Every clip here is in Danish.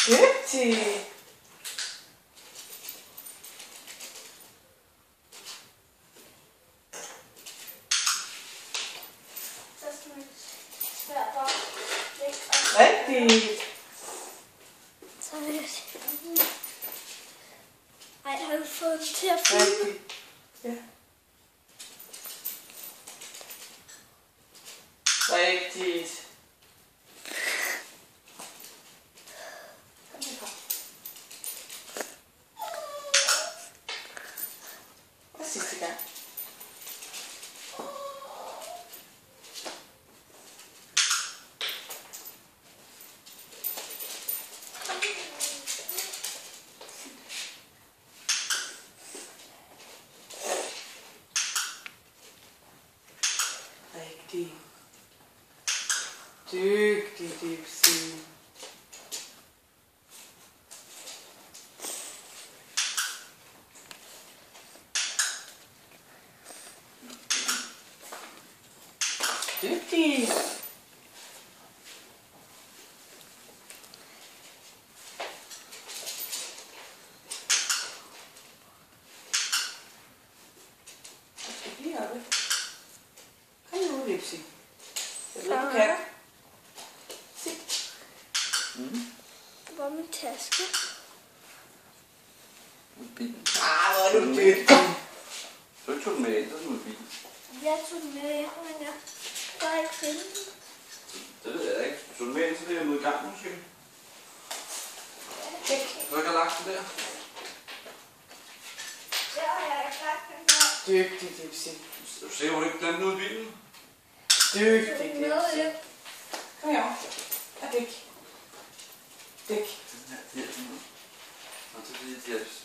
Dygtig. Så skal man svært op væk. Rigtigt. Så vil jeg sige. Ej, har du fået den til at flyve? Rigtigt. Ja. Rigtigt. Og sidste gang. Rigtig. Dygtig, Dipsy. Dygtig. Lige oppe. Kom nu, Dipsy. Jeg ved, du kan. Se. Hvor er min taske? Hvor er du dygtig. Så tog den med ind, så tog den bilen. Jeg tog den med hjem, men jeg kan ikke finde den. Det ved jeg ikke. Så tog den med ind, så det er mod i gang måske. Du har ikke lagt den der? Der har jeg ikke lagt den der. Dygtig, Dipsy. Du ser, hvor du ikke glemte noget i bilen. Dygtig, Den med Dipsy. hjem. Kom her. Og dæk. Dæk. Den her, det er sådan noget. Og så bliver det hjælps.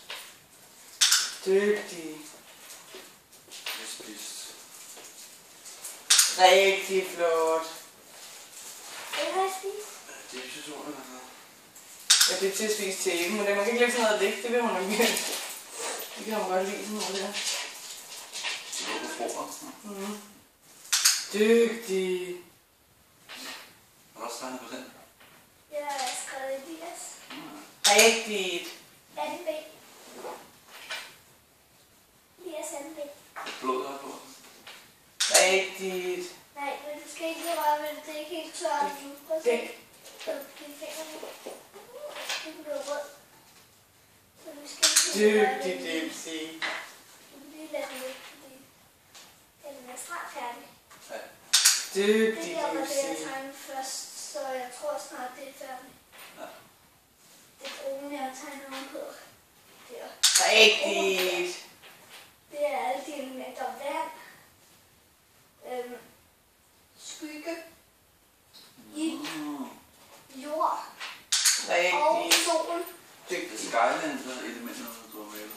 Dygtig. Det er spist. Rigtig flot. Den har jeg spist. Det er ikke så ordentligt, altså. Ja, det er til at spise tæben, men det må ikke lægge sådan noget væk. Det vil hun nok ikke. Det kan hun godt lide sådan noget der. Det er på bordet. Dygtig. Og også 30%. Jeg har skrevet Elias. Rigtigt. Anden ben. Elias anden ben. Blodet er på. Rigtigt. Nej, men du skal ikke røre ved det. Det er ikke helt tørt nu. Prøv at se. Dæk. Så dine fingre nu. Det bliver rød. Så vi skal ikke røre Dygtig, det. Dipsy. Du kan lige lade den lidt, fordi den er snart færdig. Det Dygtig, der var det, jeg Dipsy. tegnede først, så jeg tror snart, det er færdigt. Ja. Det brune, jeg tegner ovenpå. Der. Rigtigt. Det er alle de elementer. Vand, skygge, ild, jord og Rigtigt. sol. Det er Dygtig. Skyland, så er elementet, du har med.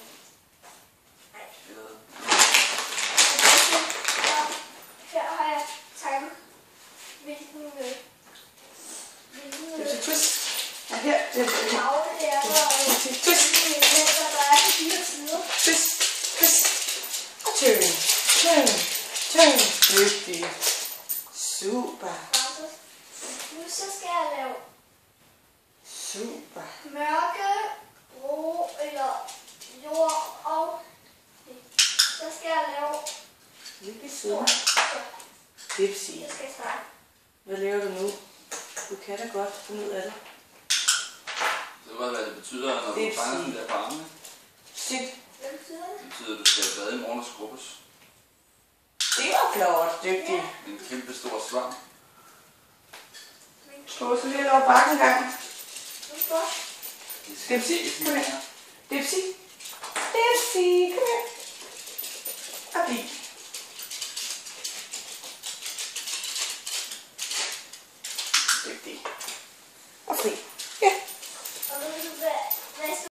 Nej. Eller... Her har jeg tegnet, hvilken Dipsy, twist. Og her. farve det er, og Twist. hvilke elementer der er på de her sider. Twist. Twist. Og turn. Turn. Turn. Dygtig. Super. Nu så skal jeg lave Super. mørke, rå eller jord og så skal jeg lave Hvilke sider? jord. Dipsy. Jeg skal starte. Hvad laver du nu? Du kan da godt finde ud af det. Det er bare, hvad det betyder, når du Det tegner sådan der på armene. Shit. Hvad betyder det? Det betyder, at du skal bade i morgen og skrubbes. Det var flot. Dygtig. En kæmpe stor svamp. Gå så lidt over bakken en gang. Hvorfor? Dipsy, kom her. Dipsy. Dipsy, kom her. Og bliv.